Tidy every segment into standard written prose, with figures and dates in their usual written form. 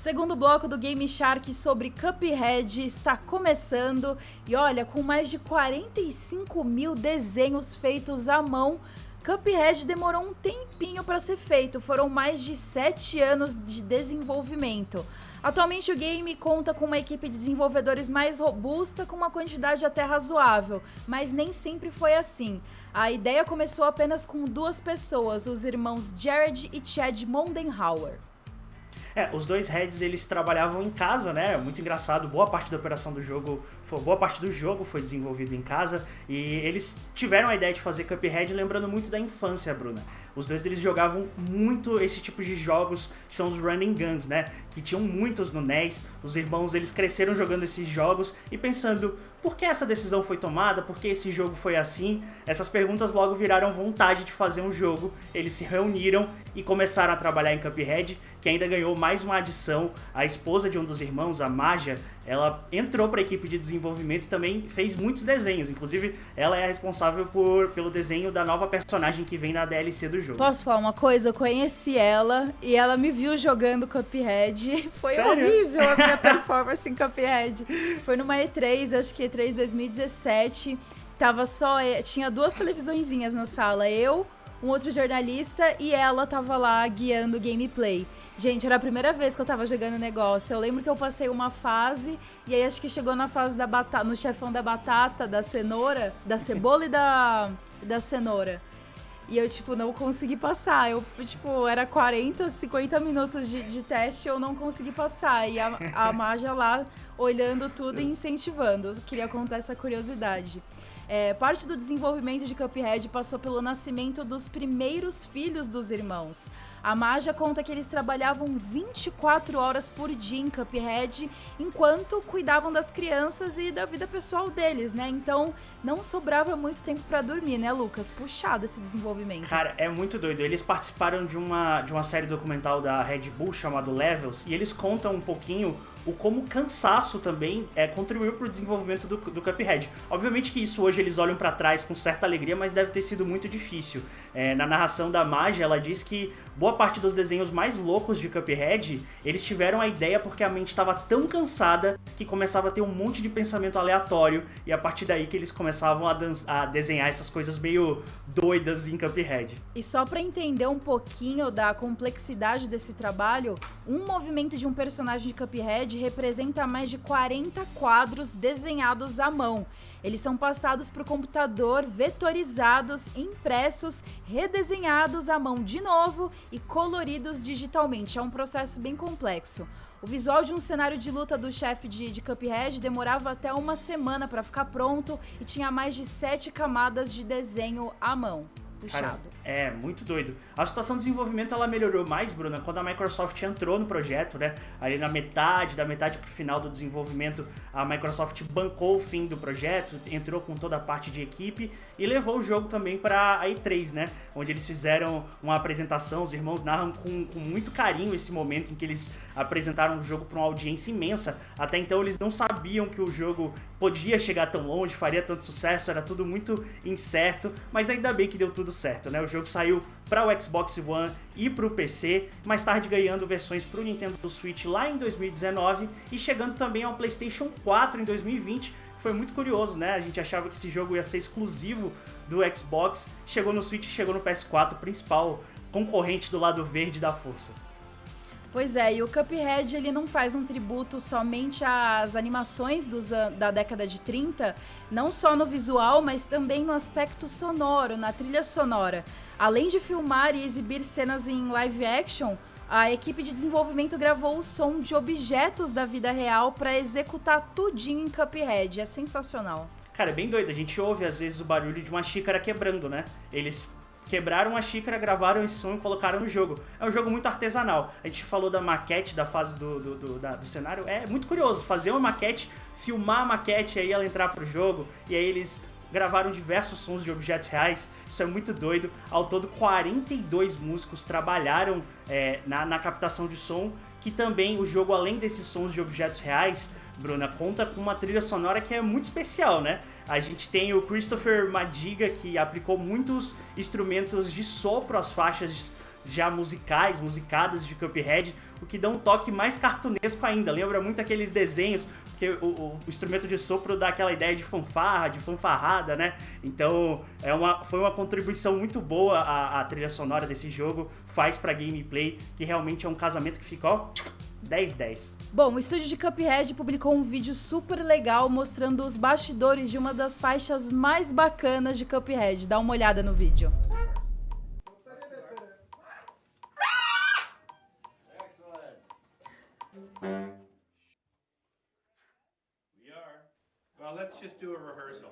Segundo bloco do Game Shark sobre Cuphead está começando e olha, com mais de 45 mil desenhos feitos à mão, Cuphead demorou um tempinho para ser feito, foram mais de 7 anos de desenvolvimento. Atualmente o game conta com uma equipe de desenvolvedores mais robusta, com uma quantidade até razoável, mas nem sempre foi assim. A ideia começou apenas com 2 pessoas, os irmãos Jared e Chad Moldenhauer. Os dois heads, eles trabalhavam em casa, né? Muito engraçado, boa parte do jogo foi desenvolvido em casa e eles tiveram a ideia de fazer Cuphead lembrando muito da infância, Bruna. Os dois, eles jogavam muito esse tipo de jogos que são os running guns, né? Que tinham muitos no NES. Os irmãos, eles cresceram jogando esses jogos e pensando, por que essa decisão foi tomada? Por que esse jogo foi assim? Essas perguntas logo viraram vontade de fazer um jogo. Eles se reuniram e começaram a trabalhar em Cuphead, que ainda ganhou mais uma adição. A esposa de um dos irmãos, a Maja, ela entrou para a equipe de desenvolvimento e também fez muitos desenhos. Inclusive, ela é a responsável pelo desenho da nova personagem que vem na DLC do jogo. Posso falar uma coisa? Eu conheci ela e ela me viu jogando Cuphead. Foi Sério? horrível a minha performance em Cuphead. Foi numa E3, acho que E3 2017. Tinha 2 televisõezinhas na sala. Eu, um outro jornalista e ela tava lá guiando o gameplay. Gente, era a primeira vez que eu tava jogando o negócio. Eu lembro que eu passei uma fase e aí acho que chegou na fase da batata, no chefão da batata, da cenoura, da cebola e da cenoura. E eu, não consegui passar. Eu, era 40, 50 minutos de teste e eu não consegui passar. E a Maja lá olhando tudo e incentivando. Eu queria contar essa curiosidade. Parte do desenvolvimento de Cuphead passou pelo nascimento dos primeiros filhos dos irmãos. A Maja conta que eles trabalhavam 24 horas por dia em Cuphead, enquanto cuidavam das crianças e da vida pessoal deles, né? Então, não sobrava muito tempo pra dormir, né, Lucas? Puxado esse desenvolvimento. Cara, é muito doido. Eles participaram de uma série documental da Red Bull chamado Levels, e eles contam um pouquinho como o cansaço também contribuiu para o desenvolvimento do Cuphead. Obviamente que isso hoje eles olham para trás com certa alegria, mas deve ter sido muito difícil. Na narração da Maja, ela diz que boa parte dos desenhos mais loucos de Cuphead, eles tiveram a ideia porque a mente estava tão cansada que começava a ter um monte de pensamento aleatório, e a partir daí que eles começavam a desenhar essas coisas meio doidas em Cuphead. E só para entender um pouquinho da complexidade desse trabalho, um movimento de um personagem de Cuphead representa mais de 40 quadros desenhados à mão. Eles são passados para o computador, vetorizados, impressos, redesenhados à mão de novo e coloridos digitalmente. É um processo bem complexo. O visual de um cenário de luta do chefe de Cuphead demorava até 1 semana para ficar pronto e tinha mais de 7 camadas de desenho à mão. Puxado. Cara, muito doido. A situação de desenvolvimento ela melhorou mais, Bruna, quando a Microsoft entrou no projeto, né? Ali da metade pro final do desenvolvimento, a Microsoft bancou o fim do projeto, entrou com toda a parte de equipe e levou o jogo também para a E3, né? Onde eles fizeram uma apresentação, os irmãos narram com muito carinho esse momento em que eles apresentaram o jogo para uma audiência imensa. Até então eles não sabiam que o jogo podia chegar tão longe, faria tanto sucesso, era tudo muito incerto, mas ainda bem que deu tudo certo, né? O jogo saiu para o Xbox One e para o PC, mais tarde ganhando versões para o Nintendo Switch lá em 2019 e chegando também ao PlayStation 4 em 2020. Foi muito curioso, né? A gente achava que esse jogo ia ser exclusivo do Xbox, chegou no Switch, chegou no PS4, principal concorrente do lado verde da força. Pois é, e o Cuphead ele não faz um tributo somente às animações da década de 30, não só no visual, mas também no aspecto sonoro, na trilha sonora. Além de filmar e exibir cenas em live action, a equipe de desenvolvimento gravou o som de objetos da vida real para executar tudinho em Cuphead. É sensacional. Cara, é bem doido. A gente ouve às vezes o barulho de uma xícara quebrando, né? Eles quebraram a xícara, gravaram esse som e colocaram no jogo. É um jogo muito artesanal. A gente falou da maquete, da fase do cenário. É muito curioso fazer uma maquete, filmar a maquete e aí ela entrar pro jogo. E aí eles gravaram diversos sons de objetos reais. Isso é muito doido. Ao todo, 42 músicos trabalharam na captação de som. Que também o jogo, além desses sons de objetos reais, Bruna, conta com uma trilha sonora que é muito especial, né? A gente tem o Christopher Madiga, que aplicou muitos instrumentos de sopro às faixas já musicadas de Cuphead, o que dá um toque mais cartunesco ainda. Lembra muito aqueles desenhos, porque o instrumento de sopro dá aquela ideia de fanfarra, de fanfarrada, né? Então foi uma contribuição muito boa a trilha sonora desse jogo, faz pra gameplay, que realmente é um casamento que fica, ó, 10/10. Bom, o estúdio de Cuphead publicou um vídeo super legal mostrando os bastidores de uma das faixas mais bacanas de Cuphead. Dá uma olhada no vídeo. Well, let's just do a rehearsal.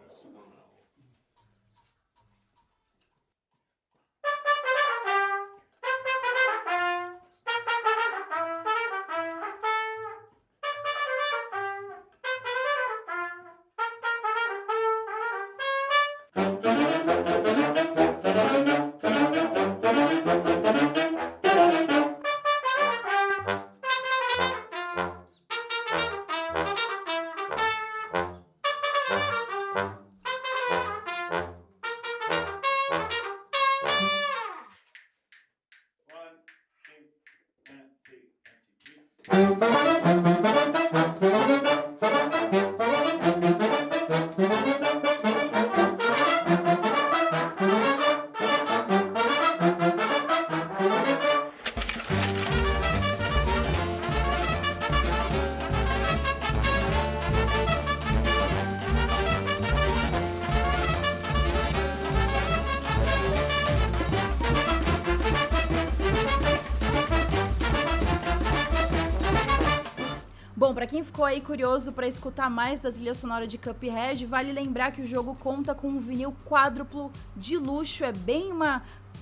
Bom, pra quem ficou aí curioso pra escutar mais da trilha sonora de Cuphead, vale lembrar que o jogo conta com um vinil quádruplo de luxo, é bem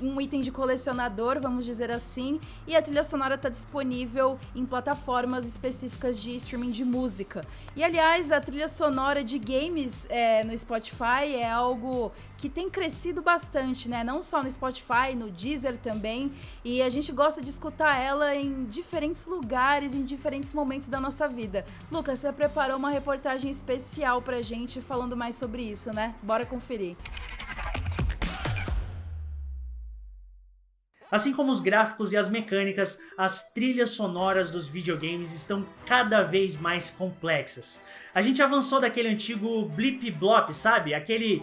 um item de colecionador, vamos dizer assim, e a trilha sonora está disponível em plataformas específicas de streaming de música. E aliás, a trilha sonora de games no Spotify é algo que tem crescido bastante, né? Não só no Spotify, no Deezer também, e a gente gosta de escutar ela em diferentes lugares, em diferentes momentos da nossa vida. Lucas, você preparou uma reportagem especial pra gente falando mais sobre isso, né? Bora conferir. Assim como os gráficos e as mecânicas, as trilhas sonoras dos videogames estão cada vez mais complexas. A gente avançou daquele antigo blip blop, sabe? Aquele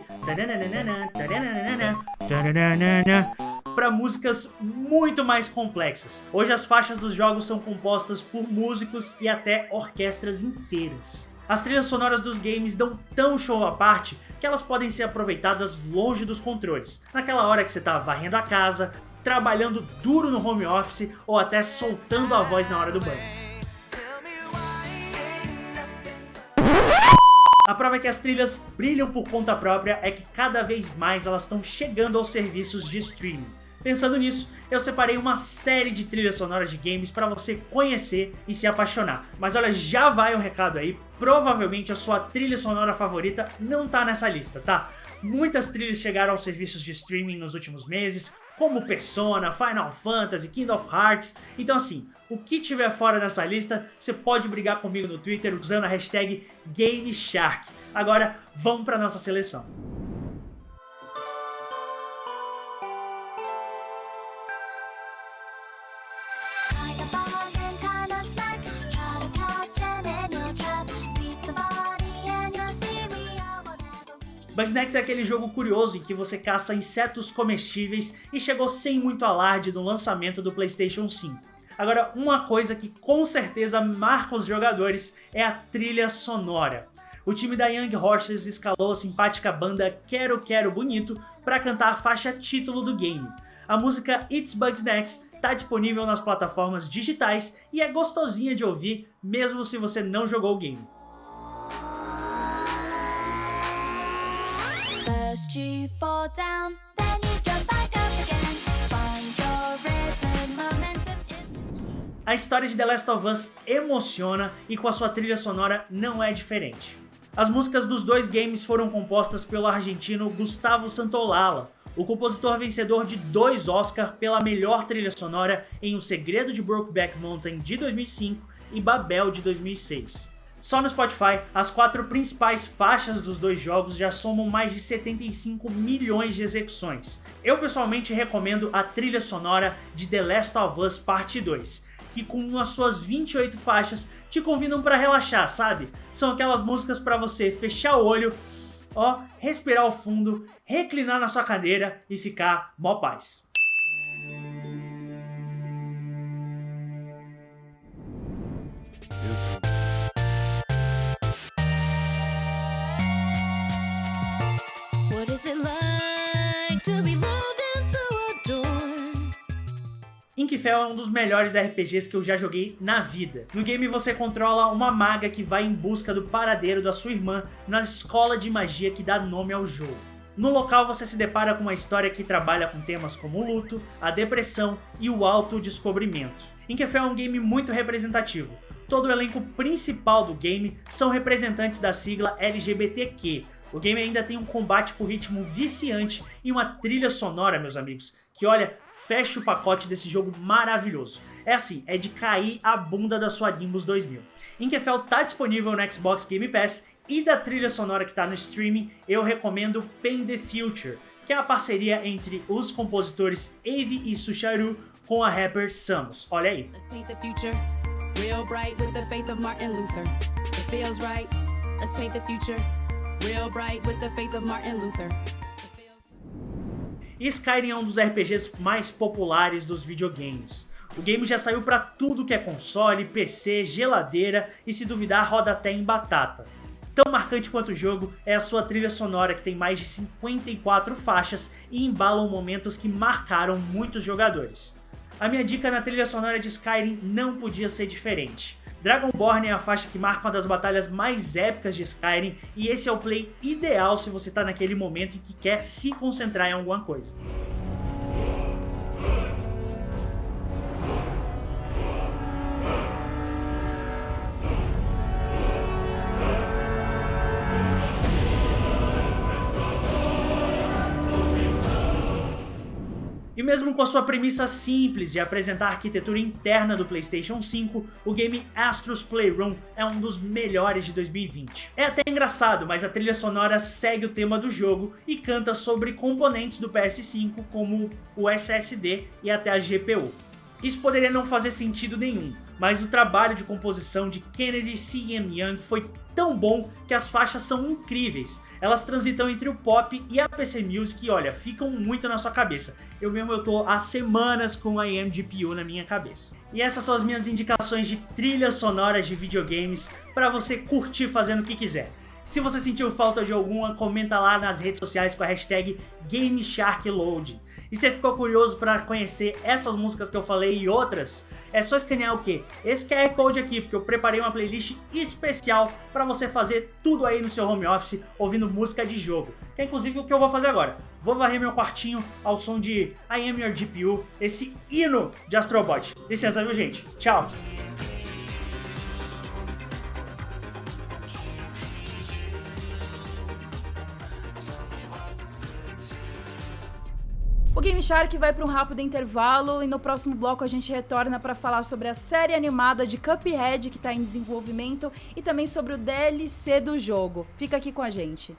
para músicas muito mais complexas. Hoje as faixas dos jogos são compostas por músicos e até orquestras inteiras. As trilhas sonoras dos games dão tão show à parte que elas podem ser aproveitadas longe dos controles. Naquela hora que você tá varrendo a casa, trabalhando duro no home office ou até soltando a voz na hora do banho. A prova é que as trilhas brilham por conta própria é que cada vez mais elas estão chegando aos serviços de streaming. Pensando nisso, eu separei uma série de trilhas sonoras de games para você conhecer e se apaixonar. Mas olha, já vai um recado aí, provavelmente a sua trilha sonora favorita não tá nessa lista, tá? Muitas trilhas chegaram aos serviços de streaming nos últimos meses, como Persona, Final Fantasy, Kingdom Hearts. Então assim, o que tiver fora dessa lista, você pode brigar comigo no Twitter usando a hashtag GameShark. Agora, vamos para nossa seleção. Bugsnax é aquele jogo curioso em que você caça insetos comestíveis e chegou sem muito alarde no lançamento do PlayStation 5. Agora, uma coisa que com certeza marca os jogadores é a trilha sonora. O time da Young Horses escalou a simpática banda Quero Quero Bonito para cantar a faixa título do game. A música It's Bugsnax está disponível nas plataformas digitais e é gostosinha de ouvir, mesmo se você não jogou o game. First you fall down, then you jump back up again. Find your rhythm, momentum. A história de The Last of Us emociona e com a sua trilha sonora não é diferente. As músicas dos dois games foram compostas pelo argentino Gustavo Santaolalla, o compositor vencedor de 2 Oscars pela melhor trilha sonora em O Segredo de Brokeback Mountain de 2005 e Babel de 2006. Só no Spotify, as 4 principais faixas dos dois jogos já somam mais de 75 milhões de execuções. Eu pessoalmente recomendo a trilha sonora de The Last of Us Parte 2, que com as suas 28 faixas te convidam para relaxar, sabe? São aquelas músicas para você fechar o olho, respirar ao fundo, reclinar na sua cadeira e ficar mó paz. What is it like to be loved and so adored? Inkwell é um dos melhores RPGs que eu já joguei na vida. No game você controla uma maga que vai em busca do paradeiro da sua irmã na escola de magia que dá nome ao jogo. No local você se depara com uma história que trabalha com temas como o luto, a depressão e o autodescobrimento. Inkwell é um game muito representativo. Todo o elenco principal do game são representantes da sigla LGBTQ. O game ainda tem um combate por ritmo viciante e uma trilha sonora, meus amigos, que olha, fecha o pacote desse jogo maravilhoso. É assim, é de cair a bunda da sua Nimbus 2000. Inkwell tá disponível no Xbox Game Pass e da trilha sonora que tá no streaming, eu recomendo Paint the Future, que é a parceria entre os compositores Ave e Susharu com a rapper Samus. Olha aí. Let's paint the future real bright with the faith of Martin Luther. It feels right. Let's paint the future real bright with the faith of Martin Luther. Skyrim é um dos RPGs mais populares dos videogames. O game já saiu para tudo que é console, PC, geladeira e se duvidar roda até em batata. Tão marcante quanto o jogo é a sua trilha sonora, que tem mais de 54 faixas e embalam momentos que marcaram muitos jogadores. A minha dica na trilha sonora de Skyrim não podia ser diferente. Dragonborn é a faixa que marca uma das batalhas mais épicas de Skyrim e esse é o play ideal se você está naquele momento em que quer se concentrar em alguma coisa. E mesmo com a sua premissa simples de apresentar a arquitetura interna do PlayStation 5, o game Astro's Playroom é um dos melhores de 2020. É até engraçado, mas a trilha sonora segue o tema do jogo e canta sobre componentes do PS5 como o SSD e até a GPU. Isso poderia não fazer sentido nenhum, mas o trabalho de composição de Kennedy C.M. Young foi tão bom que as faixas são incríveis. Elas transitam entre o pop e a PC Music e olha, ficam muito na sua cabeça. Eu tô há semanas com a IMGPU na minha cabeça. E essas são as minhas indicações de trilhas sonoras de videogames para você curtir fazendo o que quiser. Se você sentiu falta de alguma, comenta lá nas redes sociais com a hashtag GameSharkLoad. E se ficou curioso para conhecer essas músicas que eu falei e outras, é só escanear o quê? Esse QR Code aqui, porque eu preparei uma playlist especial para você fazer tudo aí no seu home office, ouvindo música de jogo. Que é inclusive o que eu vou fazer agora. Vou varrer meu quartinho ao som de I Am Your GPU, esse hino de Astro Bot. Licença, viu, gente? Tchau! O Game Shark vai para um rápido intervalo e no próximo bloco a gente retorna para falar sobre a série animada de Cuphead que está em desenvolvimento e também sobre o DLC do jogo. Fica aqui com a gente.